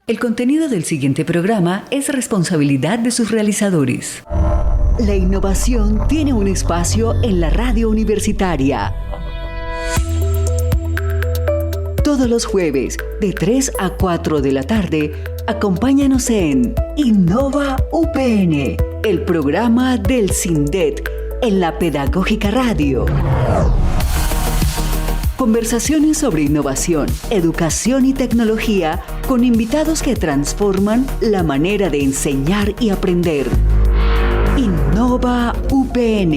El contenido del siguiente programa es responsabilidad de sus realizadores. La innovación tiene un espacio en la radio universitaria. Todos los jueves, de 3 a 4 de la tarde, acompáñanos en Innova UPN, el programa del SINDET en la Pedagógica Radio. Conversaciones sobre innovación, educación y tecnología con invitados que transforman la manera de enseñar y aprender. Innova UPN.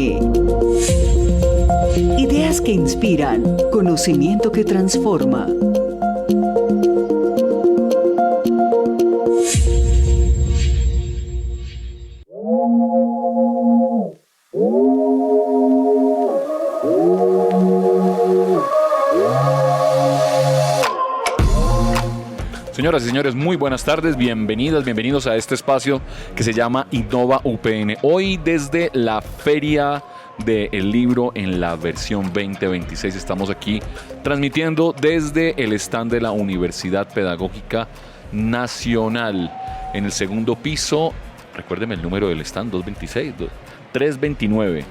Ideas que inspiran, conocimiento que transforma. Señoras y señores, muy buenas tardes, bienvenidos a este espacio que se llama Innova UPN. Hoy desde la Feria del Libro en la versión 2026 estamos aquí transmitiendo desde el stand de la Universidad Pedagógica Nacional en el segundo piso. Recuérdeme el número del stand, 329.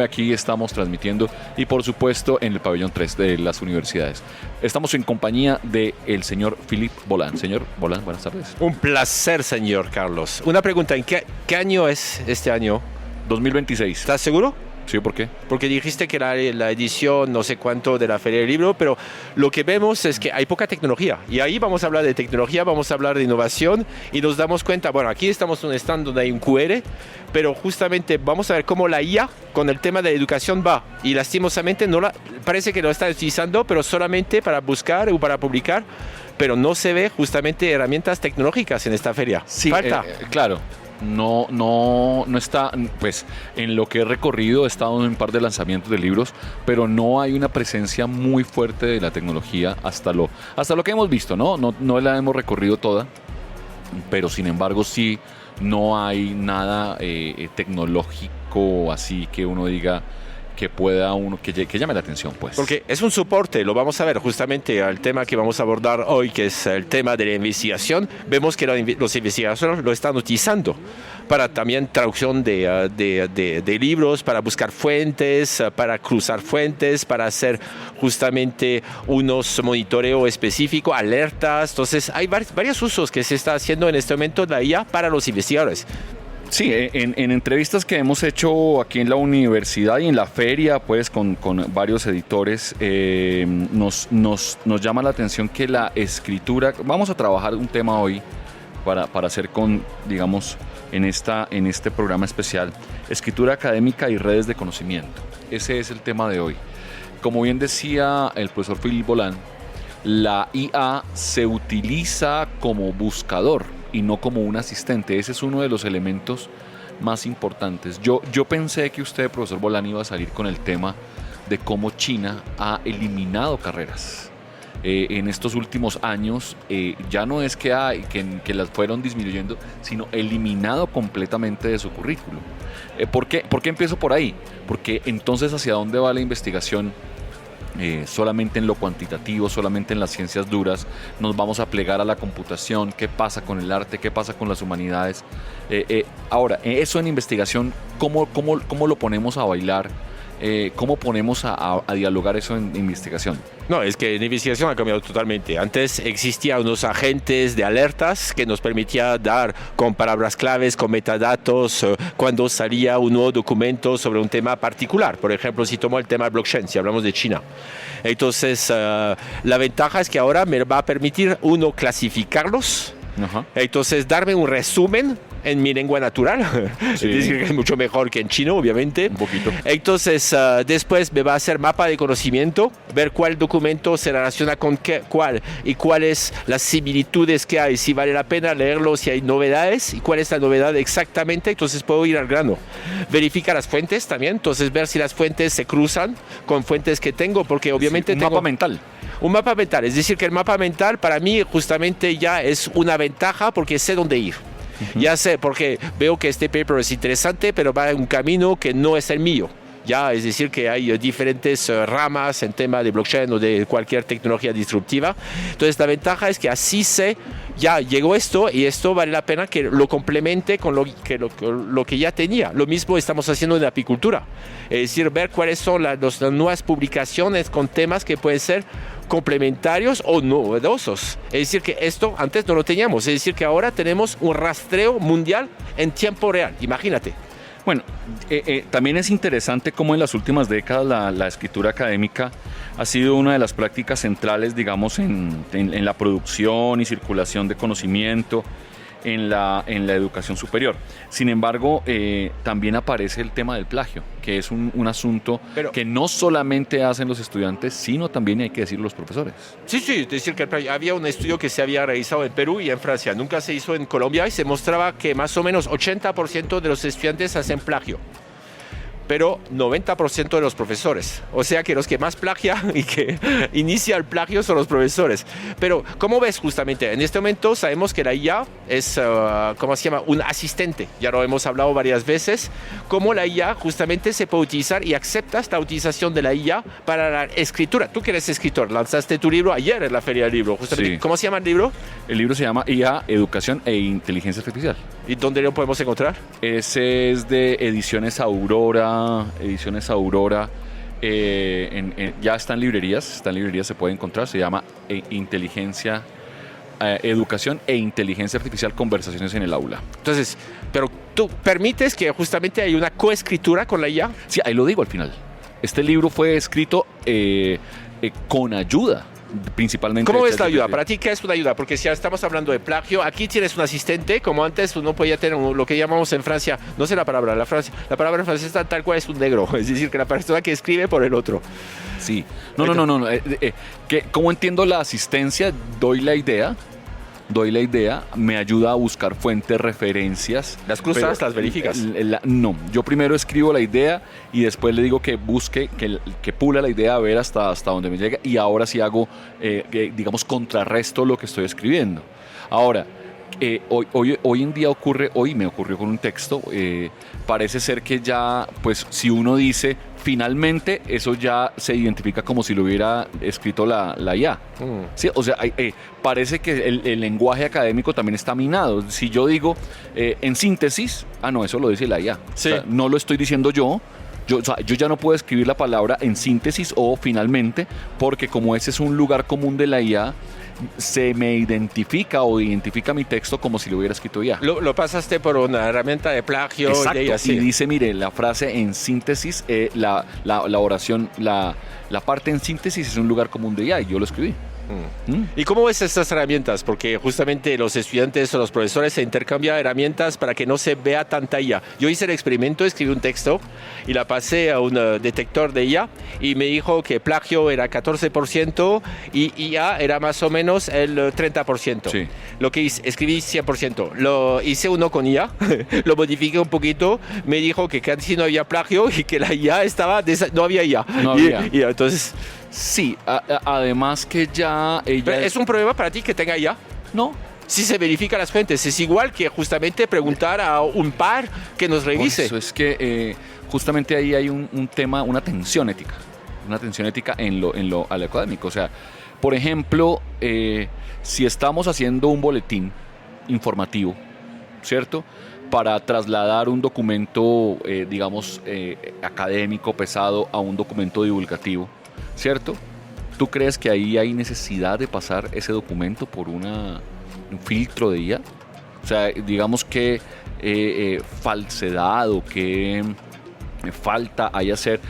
Aquí estamos transmitiendo y por supuesto en el pabellón 3 de las universidades. Estamos en compañía del señor Philippe Bolland. Señor Bolland, buenas tardes. Un placer, señor Carlos. Una pregunta, ¿en qué año es este año? 2026. ¿Estás seguro? Sí, ¿por qué? Porque dijiste que era la edición no sé cuánto de la Feria del Libro, pero lo que vemos es que hay poca tecnología. Y ahí vamos a hablar de tecnología, vamos a hablar de innovación y nos damos cuenta, bueno, aquí estamos en un stand donde hay un QR, pero justamente vamos a ver cómo la IA con el tema de la educación va. Y lastimosamente parece que lo está utilizando, pero solamente para buscar o para publicar, pero no se ve justamente herramientas tecnológicas en esta feria. Sí, falta. Claro. No está, pues en lo que he recorrido he estado en un par de lanzamientos de libros, pero no hay una presencia muy fuerte de la tecnología hasta lo que hemos visto, no la hemos recorrido toda, pero sin embargo sí no hay nada tecnológico así que uno diga que pueda uno, que llame la atención, pues. Porque es un soporte, lo vamos a ver justamente al tema que vamos a abordar hoy, que es el tema de la investigación. Vemos que los investigadores lo están utilizando para también traducción de libros, para buscar fuentes, para cruzar fuentes, para hacer justamente unos monitoreo específico, alertas. Entonces hay varios usos que se está haciendo en este momento de la IA para los investigadores. Sí, en entrevistas que hemos hecho aquí en la universidad y en la feria, pues con varios editores, nos llama la atención que la escritura, vamos a trabajar un tema hoy para hacer digamos, en este programa especial, escritura académica y redes de conocimiento. Ese es el tema de hoy. Como bien decía el profesor Philippe Bolland, la IA se utiliza como buscador y no como un asistente. Ese es uno de los elementos más importantes. Yo pensé que usted, profesor Bolland, iba a salir con el tema de cómo China ha eliminado carreras. En estos últimos años ya no es que las fueron disminuyendo, sino eliminado completamente de su currículo. ¿Por qué empiezo por ahí? Porque entonces ¿hacia dónde va la investigación? Solamente en lo cuantitativo, solamente en las ciencias duras, nos vamos a plegar a la computación. ¿Qué pasa con el arte? ¿Qué pasa con las humanidades? Ahora, eso en investigación, ¿cómo lo ponemos a bailar? ¿Cómo ponemos a dialogar eso en investigación? No, es que en investigación ha cambiado totalmente. Antes existían unos agentes de alertas que nos permitía dar con palabras claves, con metadatos, cuando salía un nuevo documento sobre un tema particular. Por ejemplo, si tomo el tema de blockchain, si hablamos de China. Entonces, la ventaja es que ahora me va a permitir uno clasificarlos. Uh-huh. Entonces, darme un resumen en mi lengua natural, sí. Es decir, que es mucho mejor que en chino, obviamente. Un poquito. Entonces, después me va a hacer mapa de conocimiento, ver cuál documento se relaciona con cuál y cuáles las similitudes que hay, si vale la pena leerlo, si hay novedades y cuál es la novedad exactamente. Entonces puedo ir al grano. Verificar las fuentes también, entonces ver si las fuentes se cruzan con fuentes que tengo, porque obviamente sí, mapa mental. Un mapa mental, es decir, que el mapa mental para mí justamente ya es una ventaja porque sé dónde ir. Uh-huh. Ya sé, porque veo que este paper es interesante, pero va en un camino que no es el mío. ya, es decir, que hay diferentes ramas en tema de blockchain o de cualquier tecnología disruptiva. Entonces, la ventaja es que así ya llegó esto y esto vale la pena que lo complemente con lo que ya tenía. Lo mismo estamos haciendo en la apicultura. Es decir, ver cuáles son las nuevas publicaciones con temas que pueden ser complementarios o novedosos. Es decir, que esto antes no lo teníamos. Es decir, que ahora tenemos un rastreo mundial en tiempo real. Imagínate. Bueno, también es interesante cómo en las últimas décadas la escritura académica ha sido una de las prácticas centrales, digamos, en la producción y circulación de conocimiento en la educación superior. Sin embargo, también aparece el tema del plagio, que es un asunto que no solamente hacen los estudiantes, sino también, hay que decirlo, los profesores. Sí, es decir, que había un estudio que se había realizado en Perú y en Francia, nunca se hizo en Colombia, y se mostraba que más o menos 80% de los estudiantes hacen plagio, pero 90% de los profesores. O sea que los que más plagian y que inicia el plagio son los profesores. Pero, ¿cómo ves justamente? En este momento sabemos que la IA es, ¿cómo se llama? Un asistente. Ya lo hemos hablado varias veces. Cómo la IA justamente se puede utilizar y aceptas la utilización de la IA para la escritura. Tú que eres escritor, lanzaste tu libro ayer en la Feria del Libro. Justamente. Sí. ¿Cómo se llama el libro? El libro se llama IA, Educación e Inteligencia Artificial. ¿Y dónde lo podemos encontrar? Ese es de Ediciones Aurora. Ya está en librerías, se puede encontrar. Se llama Educación e Inteligencia Artificial, Conversaciones en el Aula. Entonces, pero tú permites que justamente hay una coescritura con la IA. Sí, ahí lo digo al final. Este libro fue escrito con ayuda, principalmente. ¿Cómo ves la ayuda? ¿Para ti qué es una ayuda? Porque si ya estamos hablando de plagio, aquí tienes un asistente, como antes uno podía tener lo que llamamos en Francia, no sé la palabra en francés tal cual es un negro, es decir, que la persona que escribe por el otro. Sí. No. ¿Cómo entiendo la asistencia? Doy la idea, me ayuda a buscar fuentes, referencias. ¿Las cruzas, las verificas? No, yo primero escribo la idea y después le digo que busque, que pula la idea a ver hasta donde me llega, y ahora sí hago, digamos, contrarresto lo que estoy escribiendo. Ahora, hoy en día me ocurrió con un texto, parece ser que ya, pues si uno dice finalmente, eso ya se identifica como si lo hubiera escrito la IA. ¿Sí? O sea, parece que el lenguaje académico también está minado. Si yo digo en síntesis, no, eso lo dice la IA. Sí. O sea, no lo estoy diciendo yo. Yo ya no puedo escribir la palabra en síntesis o finalmente, porque como ese es un lugar común de la IA, se me identifica mi texto como si lo hubiera escrito ya. Lo pasaste por una herramienta de plagio. Exacto, y dice, mire, la frase en síntesis, la oración, la parte en síntesis es un lugar común de IA, y yo lo escribí. ¿Y cómo ves estas herramientas? Porque justamente los estudiantes o los profesores se intercambian herramientas para que no se vea tanta IA. Yo hice el experimento, escribí un texto y la pasé a un detector de IA y me dijo que plagio era 14% y IA era más o menos el 30%. Sí. Lo que escribí 100%. Lo hice uno con IA, lo modifiqué un poquito, me dijo que casi no había plagio y que la IA no había IA. No había. Y entonces... Sí, además que ya... ¿Es un problema para ti que tenga IA? No. Si se verifican las fuentes, es igual que justamente preguntar a un par que nos revise. Por eso es que justamente ahí hay un tema, una tensión ética en lo académico. O sea, por ejemplo, si estamos haciendo un boletín informativo, ¿cierto?, para trasladar un documento, digamos, académico pesado a un documento divulgativo, ¿cierto? ¿Tú crees que ahí hay necesidad de pasar ese documento por un filtro de IA? O sea, digamos que falsedad o que falta hay hacer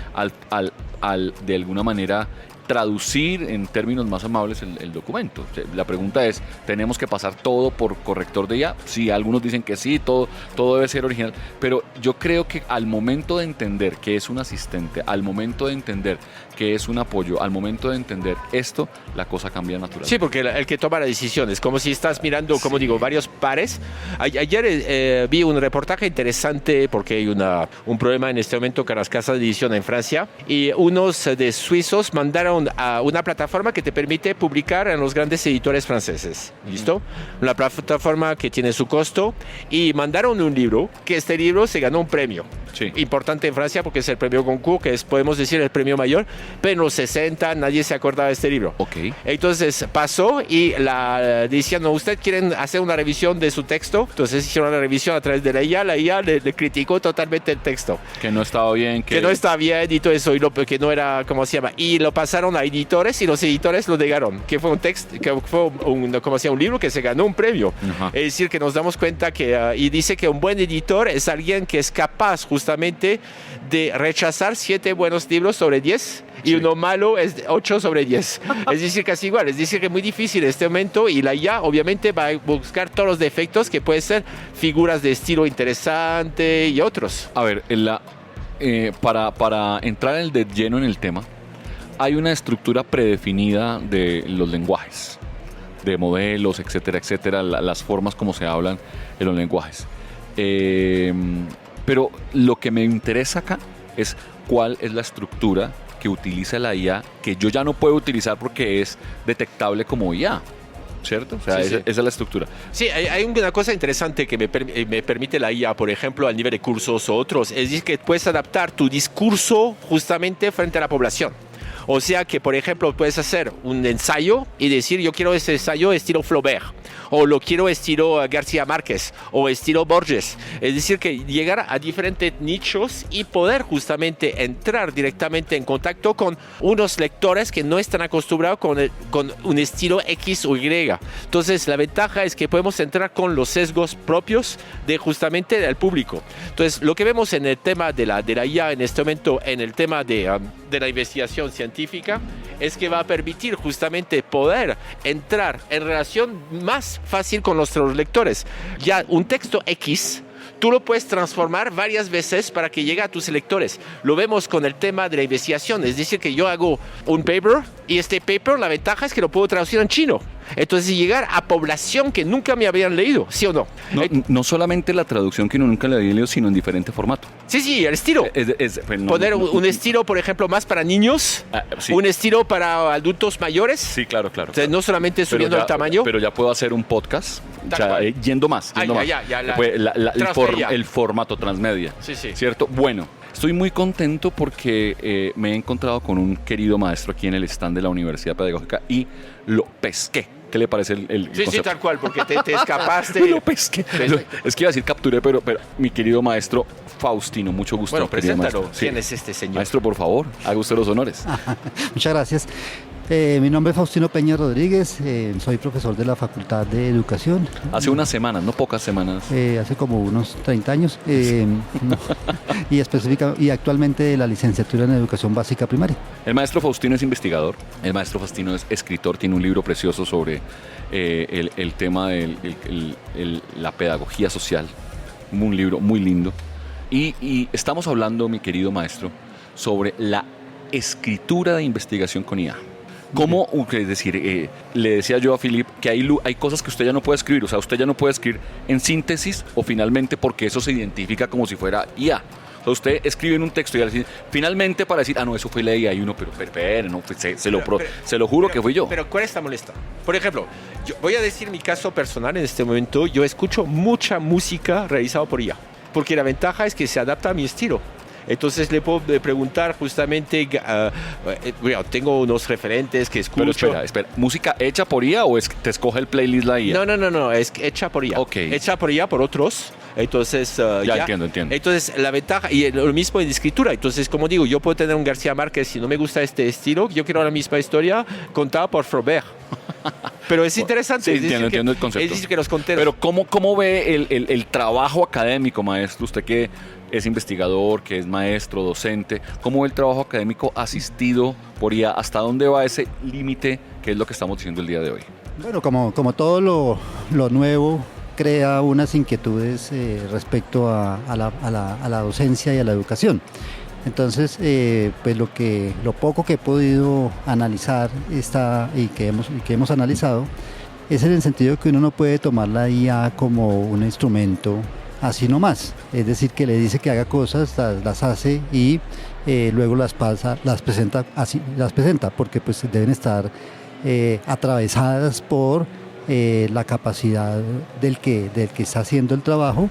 al de alguna manera traducir en términos más amables el documento. O sea, la pregunta es, ¿tenemos que pasar todo por corrector de IA? Sí, algunos dicen que sí, todo debe ser original, pero yo creo que al momento de entender que es un asistente, al momento de entender que es un apoyo, al momento de entender esto, la cosa cambia naturalmente. Sí, porque el que toma la decisión es como si estás mirando, como digo, varios pares. Ayer vi un reportaje interesante porque hay un problema en este momento con las casas de edición en Francia, y unos de suizos mandaron a una plataforma que te permite publicar en los grandes editores franceses. ¿Listo? Una plataforma que tiene su costo, y mandaron un libro, que este libro se ganó un premio. Sí. Importante en Francia porque es el premio Goncourt, que es, podemos decir, el premio mayor, pero en los 60 nadie se acordaba de este libro. Ok. Entonces pasó y decían, no, ¿usted quieren hacer una revisión de su texto? Entonces hicieron una revisión a través de la IA le criticó totalmente el texto. Que no estaba bien. Que no estaba bien y todo eso, que no era, ¿cómo se llama? Y lo pasaron a editores y los editores lo negaron, que fue un texto, que fue un libro que se ganó un premio. Ajá. Es decir, que nos damos cuenta que, y dice que un buen editor es alguien que es capaz justamente de rechazar 7 buenos libros sobre 10 y uno malo es 8 sobre 10. Es decir, casi igual. Es decir, que es muy difícil en este momento y la IA obviamente va a buscar todos los defectos que pueden ser figuras de estilo interesante y otros. A ver, para entrar de lleno en el tema, hay una estructura predefinida de los lenguajes, de modelos, etcétera, etcétera, las formas como se hablan en los lenguajes. Pero lo que me interesa acá es cuál es la estructura que utiliza la IA que yo ya no puedo utilizar porque es detectable como IA, ¿cierto? O sea, Sí, esa sí. es la estructura. Sí, hay una cosa interesante que me permite la IA, por ejemplo, al nivel de cursos o otros, es decir, que puedes adaptar tu discurso justamente frente a la población. O sea que, por ejemplo, puedes hacer un ensayo y decir, yo quiero ese ensayo estilo Flaubert, o lo quiero estilo García Márquez, o estilo Borges. Es decir, que llegar a diferentes nichos y poder justamente entrar directamente en contacto con unos lectores que no están acostumbrados con un estilo X o Y. Entonces, la ventaja es que podemos entrar con los sesgos propios de justamente del público. Entonces, lo que vemos en el tema de la IA en este momento, en el tema de la investigación científica, es que va a permitir justamente poder entrar en relación más fácil con nuestros lectores. Ya un texto X, tú lo puedes transformar varias veces para que llegue a tus lectores. Lo vemos con el tema de la investigación, es decir, que yo hago un paper y este paper, la ventaja es que lo puedo traducir en chino. Entonces llegar a población que nunca me habían leído, ¿sí o no? No solamente la traducción que uno nunca le había leído, sino en diferente formato. Sí, el estilo. Poner un estilo, por ejemplo, más para niños, sí. Un estilo para adultos mayores. Sí, claro. Entonces, no solamente subiendo el tamaño. Pero ya puedo hacer un podcast, Tal cual. yendo más. El formato transmedia. Sí. ¿Cierto? Bueno, estoy muy contento porque me he encontrado con un querido maestro aquí en el stand de la Universidad Pedagógica y lo pesqué. ¿Qué le parece el concepto? Sí, tal cual, porque te escapaste. Lo pesqué. Es que iba a decir capturé, pero mi querido maestro Faustino, mucho gusto. Bueno, preséntalo. Maestro. ¿Quién es este señor? Maestro, por favor, haga usted los honores. Muchas gracias. Mi nombre es Faustino Peña Rodríguez, soy profesor de la Facultad de Educación. Hace unas semanas, no pocas semanas. Hace como unos 30 años. Y actualmente de la licenciatura en Educación Básica Primaria. El maestro Faustino es investigador, el maestro Faustino es escritor, tiene un libro precioso sobre el tema de la pedagogía social, un libro muy lindo. Y estamos hablando, mi querido maestro, sobre la escritura de investigación con IA. ¿Cómo, es decir, le decía yo a Philip que hay cosas que usted ya no puede escribir, o sea, usted ya no puede escribir en síntesis o finalmente porque eso se identifica como si fuera IA. O sea, usted escribe en un texto y finalmente para decir, no, eso fue la IA y uno, pero no, se lo juro que fui yo. Pero ¿cuál está molesto? Por ejemplo, yo voy a decir mi caso personal en este momento, yo escucho mucha música realizada por IA, porque la ventaja es que se adapta a mi estilo. Entonces le puedo preguntar justamente, tengo unos referentes que escucho. Pero espera, ¿música hecha por IA o te escoge el playlist la IA? No, es hecha por IA. Ok. Hecha por IA por otros. Entonces, ya entiendo. Entonces, la ventaja, y lo mismo en escritura. Entonces, como digo, yo puedo tener un García Márquez, si no me gusta este estilo, yo quiero la misma historia contada por Flaubert. Pero es interesante. Sí, entiendo el concepto. Es decir, que los conté. Pero ¿cómo ve el trabajo académico, maestro? Usted que es investigador, que es maestro, docente, ¿cómo ve el trabajo académico asistido por IA? ¿Hasta dónde va ese límite que es lo que estamos diciendo el día de hoy? Bueno, como todo lo nuevo crea unas inquietudes respecto a la docencia y a la educación. Entonces, pues lo poco que he podido analizar y que hemos analizado es en el sentido que uno no puede tomar la IA como un instrumento así nomás. Es decir, que le dice que haga cosas, las hace y luego las presenta, porque pues deben estar atravesadas por la capacidad del que está haciendo el trabajo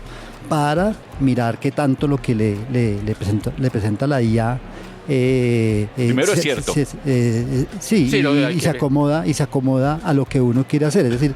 para mirar qué tanto lo que le presenta la IA primero es cierto. Sí, y se acomoda a lo que uno quiere hacer. Es decir,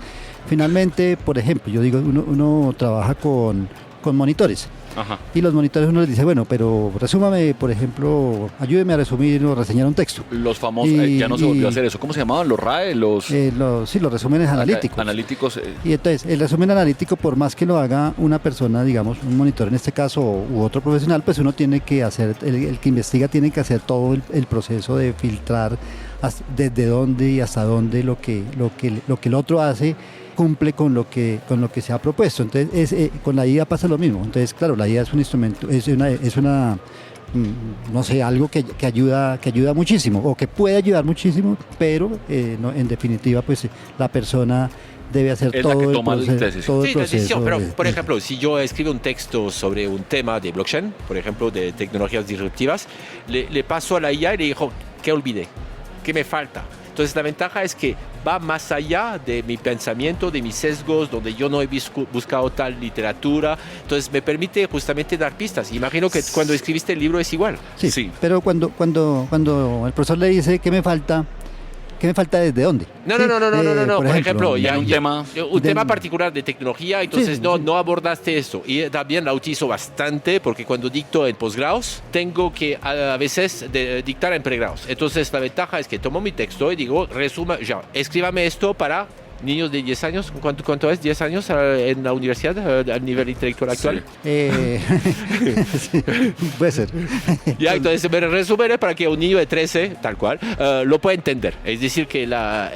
finalmente, por ejemplo, yo digo, uno trabaja con monitores. Ajá. Y los monitores uno les dice, bueno, pero resúmame, por ejemplo, ayúdeme a resumir o reseñar un texto. Los famosos, ya no se volvió a hacer eso. ¿Cómo se llamaban? ¿Los RAE? Sí, los resúmenes analíticos. Analíticos. Y entonces, el resumen analítico, por más que lo haga una persona, digamos, un monitor en este caso, u otro profesional, pues uno tiene que hacer, el que investiga tiene que hacer todo el proceso de filtrar desde dónde y hasta dónde lo que el otro hace cumple con lo que se ha propuesto. Entonces, con la IA pasa lo mismo. Entonces, claro, la IA es un instrumento, es una no sé, algo que ayuda muchísimo, o que puede ayudar muchísimo, pero en definitiva, pues la persona debe hacer es todo el proceso. Decisión, pero, por ejemplo, si yo escribo un texto sobre un tema de blockchain, por ejemplo, de tecnologías disruptivas, le paso a la IA y le digo, ¿qué olvidé? ¿Qué me falta? Entonces la ventaja es que va más allá de mi pensamiento, de mis sesgos, donde yo no he buscado tal literatura. Entonces me permite justamente dar pistas. Imagino que cuando escribiste el libro es igual. Sí. Pero cuando el profesor le dice ¿qué me falta desde dónde? No. Por ejemplo, un tema particular de tecnología, entonces no abordaste eso. Y también la utilizo bastante porque cuando dicto en posgrados, tengo que a veces dictar en pregrados. Entonces la ventaja es que tomo mi texto y digo, escríbame esto para niños de 10 años. ¿Cuánto es 10 años en la universidad a nivel intelectual actual? Sí, puede ser. Ya, entonces me resumiré para que un niño de 13, tal cual, lo pueda entender. Es decir, que la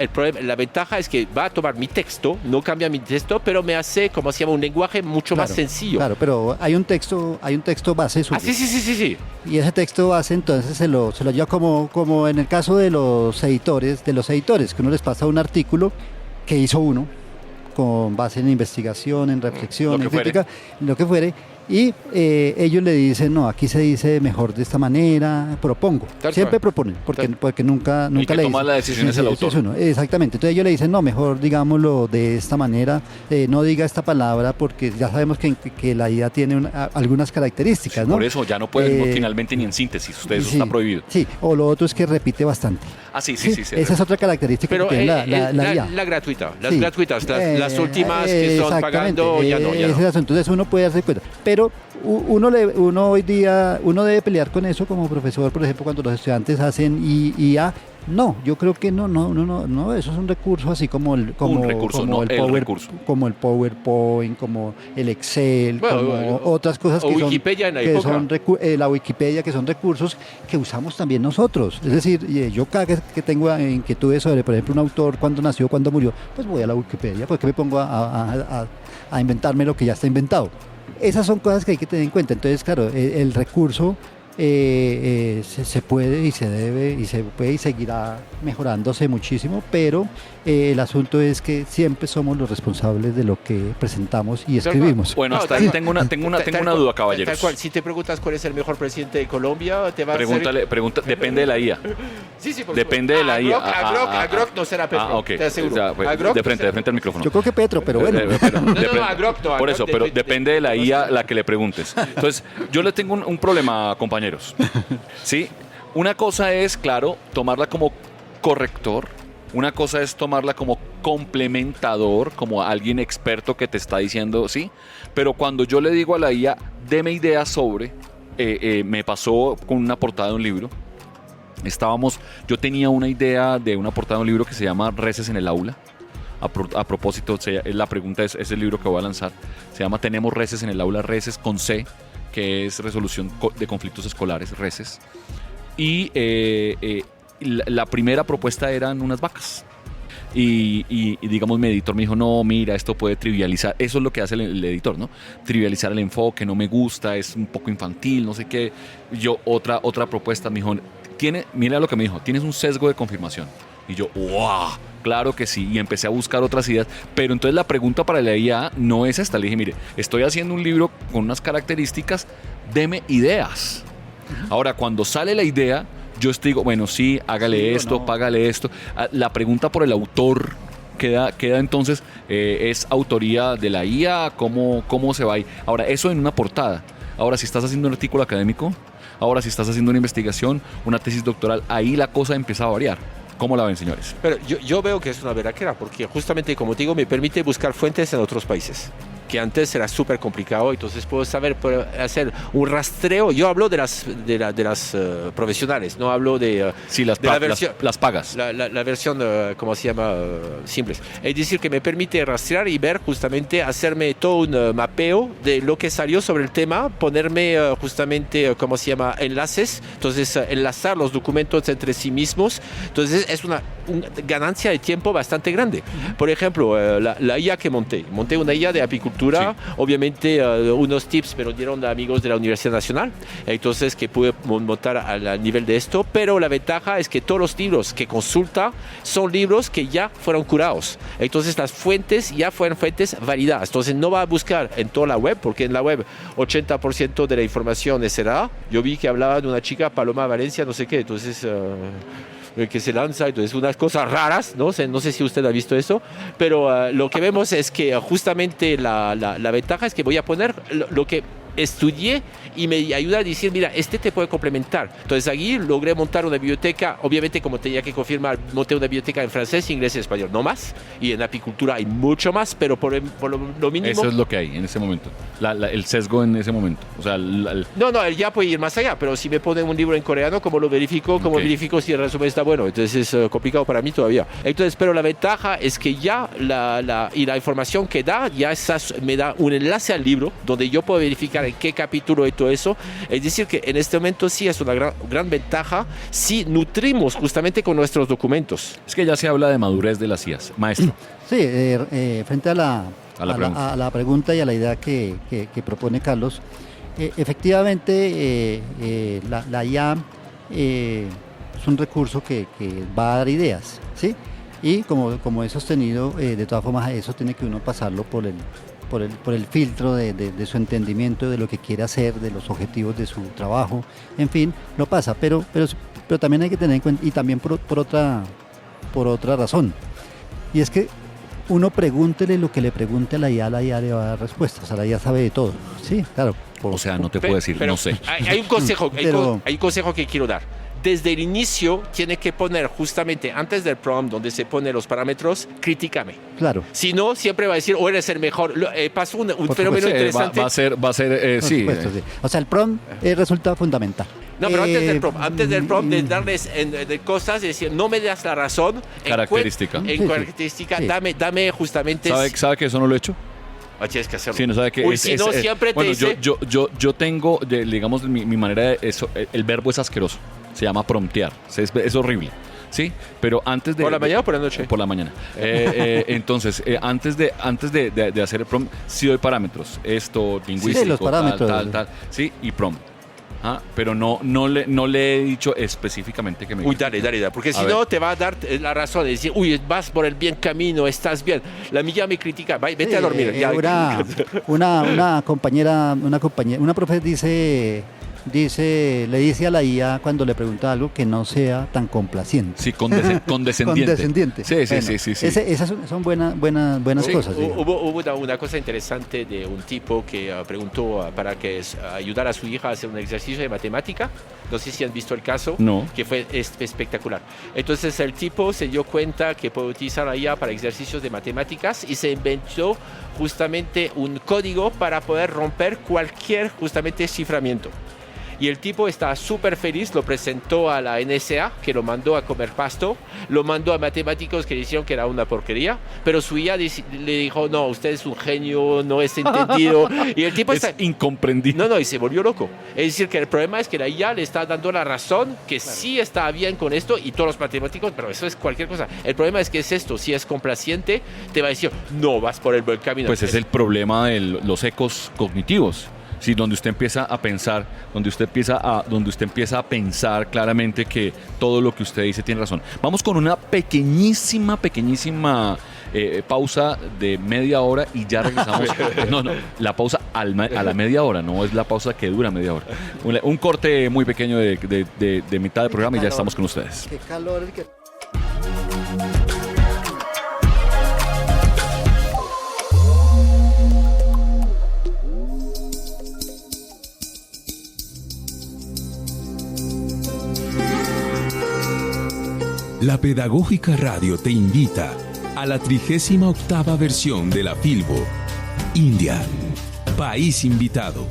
ventaja es que va a tomar mi texto, no cambia mi texto, pero me hace, como se llama, un lenguaje mucho más sencillo. Claro, pero hay un texto base suyo. Sí. Y ese texto base entonces se lo lleva como en el caso de los editores, que uno les pasa un artículo que hizo uno con base en investigación, en reflexión, en crítica, lo que fuere, y ellos le dicen, no, aquí se dice mejor de esta manera, propongo. Siempre proponen, porque nunca le dicen. toma la decisión es el autor. Exactamente. Entonces ellos le dicen, no, mejor digámoslo de esta manera, no diga esta palabra, porque ya sabemos que la IA tiene algunas características, ¿no? Por eso ya no pueden finalmente ni en síntesis, eso está prohibido. Sí, o lo otro es que repite bastante. Sí. Esa es otra característica. Pero que tiene la IA. La gratuita, las gratuitas, las últimas que son pagando, ya no. Entonces uno puede darse cuenta. Pero uno hoy día debe pelear con eso como profesor, por ejemplo, cuando los estudiantes hacen IA. No, yo creo que no, eso es un recurso así como el PowerPoint, como el Excel, como otras cosas que Wikipedia son la Wikipedia, que son recursos que usamos también nosotros. Es decir, yo cada vez que tengo inquietudes sobre, por ejemplo, un autor, cuándo nació, cuándo murió, pues voy a la Wikipedia, porque me pongo a inventarme lo que ya está inventado. Esas son cosas que hay que tener en cuenta. Entonces, claro, el recurso se puede y se debe y seguirá mejorándose muchísimo, pero el asunto es que siempre somos los responsables de lo que presentamos y escribimos. Bueno, hasta ahí tengo una duda, caballeros. Tal cual, si te preguntas cuál es el mejor presidente de Colombia, te va a decir... Depende de la IA. Sí, depende de la IA. A Grok no será Petro, te aseguro. De frente al micrófono. Yo creo que Petro, pero bueno. A Grok no. Por eso, pero depende de la IA la que le preguntes. Entonces, yo le tengo un problema, compañeros. ¿Sí? Una cosa es, claro, tomarla como corrector. Una cosa es tomarla como complementador, como alguien experto que te está diciendo, sí. Pero cuando yo le digo a la IA, deme ideas sobre, me pasó con una portada de un libro. Yo tenía una idea de una portada de un libro que se llama Reces en el aula. A propósito, la pregunta es el libro que voy a lanzar. Se llama Tenemos reces en el aula, reces con C, que es resolución de conflictos escolares, reces. Y la primera propuesta eran unas vacas. Y digamos, mi editor me dijo, no, mira, esto puede trivializar. Eso es lo que hace el editor, ¿no? Trivializar el enfoque, no me gusta, es un poco infantil, no sé qué. Yo, otra propuesta, me dijo, mira lo que me dijo, tienes un sesgo de confirmación. Y yo, ¡wow! Claro que sí, y empecé a buscar otras ideas, pero entonces la pregunta para la IA no es esta. Le dije, mire, estoy haciendo un libro con unas características, deme ideas. Ahora, cuando sale la idea, yo digo, bueno, sí, hágale esto, págale esto. La pregunta por el autor, queda entonces, ¿es autoría de la IA? ¿Cómo se va ahí? Ahora, eso en una portada. Ahora, si estás haciendo un artículo académico, ahora si estás haciendo una investigación, una tesis doctoral, ahí la cosa empieza a variar. ¿Cómo la ven, señores? Pero yo veo que es una berraquera, porque justamente, como digo, me permite buscar fuentes en otros países, que antes era súper complicado. Entonces puedo hacer un rastreo. Yo hablo de las profesionales, no hablo de, sí, las pagas. La versión, ¿cómo se llama? Simples. Es decir, que me permite rastrear y ver, justamente, hacerme todo un mapeo de lo que salió sobre el tema, ponerme justamente, ¿cómo se llama? Enlaces. Entonces, enlazar los documentos entre sí mismos. Entonces, es una ganancia de tiempo bastante grande. Por ejemplo, la IA que monté una IA de apicultura. Sí. Obviamente unos tips me lo dieron amigos de la Universidad Nacional, entonces que pude montar al nivel de esto, pero la ventaja es que todos los libros que consulta son libros que ya fueron curados, entonces las fuentes ya fueron fuentes validadas, entonces no va a buscar en toda la web, porque en la web 80% de la información es errada. Yo vi que hablaba de una chica, Paloma Valencia, no sé qué, entonces... que se lanza, entonces unas cosas raras, no sé si usted ha visto eso, pero lo que vemos es que justamente la ventaja es que voy a poner lo que estudié y me ayuda a decir, mira, te puede complementar. Entonces aquí logré montar una biblioteca, obviamente como tenía que confirmar, monté una biblioteca en francés, inglés y español, no más, y en apicultura hay mucho más, pero por lo mínimo... Eso es lo que hay en ese momento, el sesgo en ese momento. O sea, No, ya puede ir más allá, pero si me ponen un libro en coreano, ¿cómo lo verifico? ¿Cómo verifico si el resumen está bueno? Entonces es complicado para mí todavía. Entonces, pero la ventaja es que ya la información que da, me da un enlace al libro, donde yo puedo verificar en qué capítulo y todo eso. Es decir, que en este momento sí es una gran ventaja si nutrimos justamente con nuestros documentos. Es que ya se habla de madurez de las IAs. Maestro. Sí, frente a la pregunta y a la idea que propone Carlos, efectivamente la IA es un recurso que va a dar ideas, ¿sí? Y como he sostenido, de todas formas eso tiene que uno pasarlo por el filtro de su entendimiento, de lo que quiere hacer, de los objetivos de su trabajo, en fin, lo pasa, pero también hay que tener en cuenta, y también por otra razón, y es que uno pregúntele lo que le pregunte a la IA le va a dar respuestas, o sea, la IA sabe de todo, sí, claro. O sea, no te puedo decir, no sé. Hay un consejo, hay un consejo que quiero dar. Desde el inicio tiene que poner justamente antes del prompt donde se ponen los parámetros, critícame. Claro. Si no, siempre va a decir, o eres el mejor. Pasó un fenómeno interesante. Va a ser sí. Supuesto, sí. O sea, el prompt resulta fundamental. No, pero antes del prompt de darles de cosas, es decir, no me das la razón. Característica. Característica, sí. Dame justamente... ¿Sabe que eso no lo he hecho? Tienes que hacerlo. Sí, no sabe que siempre bueno, te dice... yo tengo, digamos, mi manera de eso, el verbo es asqueroso. Se llama promptear. Es horrible. ¿Sí? Pero antes de... ¿Por la mañana o por la noche? Por la mañana. Entonces, antes de hacer el prompt, sí doy parámetros. Esto, lingüístico, sí, los parámetros. Tal. Sí, y prompt. Pero no le he dicho específicamente que me... Dale, porque si no te va a dar la razón de decir, vas por el bien camino, estás bien. La mía me critica, vete a dormir. Una compañera, una profe le dice a la IA cuando le pregunta algo que no sea tan complaciente. Sí, condescendiente. Sí. Esas son buenas cosas. Hubo una cosa interesante de un tipo que preguntó para que ayudara a su hija a hacer un ejercicio de matemática. No sé si han visto el caso. No. Que fue espectacular. Entonces el tipo se dio cuenta que puede utilizar la IA para ejercicios de matemáticas y se inventó justamente un código para poder romper cualquier justamente ciframiento. Y el tipo estaba súper feliz, lo presentó a la NSA, que lo mandó a comer pasto, lo mandó a matemáticos que dijeron que era una porquería, pero su IA le dijo, no, usted es un genio, no es entendido. Y el tipo es incomprendido. No, y se volvió loco. Es decir, que el problema es que la IA le está dando la razón, que sí está bien con esto, y todos los matemáticos, pero eso es cualquier cosa. El problema es que es esto, si es complaciente, te va a decir, no, vas por el buen camino. Pues es el problema de los ecos cognitivos. Sí, donde usted empieza a pensar, donde usted empieza a pensar claramente que todo lo que usted dice tiene razón. Vamos con una pequeñísima pausa de media hora y ya regresamos. No, la pausa a la media hora, no es la pausa que dura media hora. Un corte muy pequeño de mitad del programa y ya estamos con ustedes. Qué calor. La Pedagógica Radio te invita a la 38ª versión de la Filbo. India, país invitado.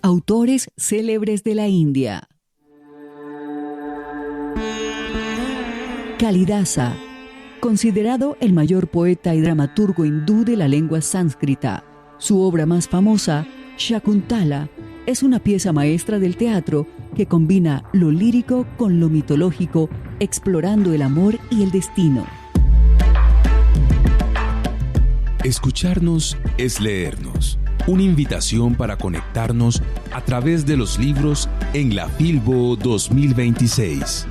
Autores célebres de la India. Kalidasa, considerado el mayor poeta y dramaturgo hindú de la lengua sánscrita. Su obra más famosa, Shakuntala, es una pieza maestra del teatro que combina lo lírico con lo mitológico, explorando el amor y el destino. Escucharnos es leernos. Una invitación para conectarnos a través de los libros en la Filbo 2026.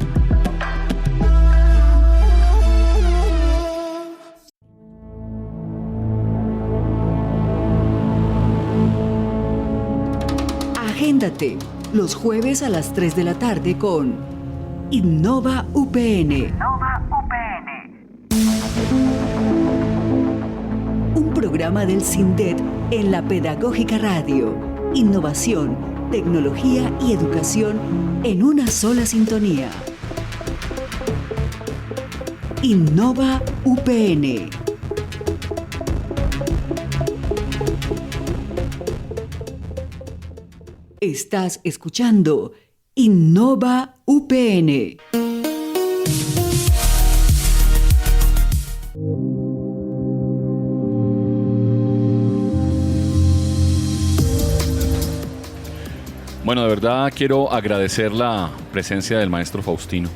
Agéndate los jueves a las 3 de la tarde con Innova UPN. Un programa del CINDET en la Pedagógica Radio. Innovación, tecnología y educación en una sola sintonía. Innova UPN. Estás escuchando Innova UPN. Bueno, de verdad quiero agradecer la presencia del maestro Faustino.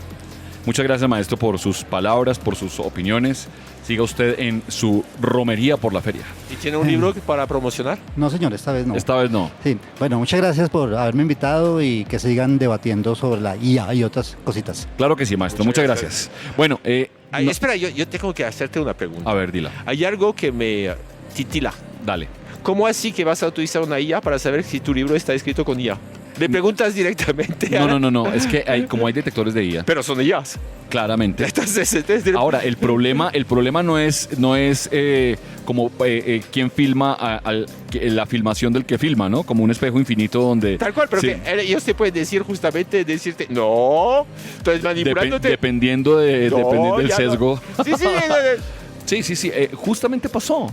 Muchas gracias, maestro, por sus palabras, por sus opiniones. Siga usted en su romería por la feria. ¿Y tiene un libro para promocionar? No, señor, esta vez no. Esta vez no. Sí, bueno, muchas gracias por haberme invitado y que sigan debatiendo sobre la IA y otras cositas. Claro que sí, maestro. Muchas gracias. Bueno, Ay, espera, yo tengo que hacerte una pregunta. a ver, dila. Hay algo que me titila. Dale. ¿Cómo así que vas a utilizar una IA para saber si tu libro está escrito con IA? Le preguntas directamente. No. Es que como hay detectores de IA, Pero son IAs. claramente. Entonces, Ahora, el problema no es como quién filma la filmación del que filma, ¿no? Como un espejo infinito donde... Tal cual, pero sí, que ellos te pueden decir justamente, decirte, no, entonces manipulándote. dependiendo del ya sesgo. no. Sí, Sí, justamente pasó.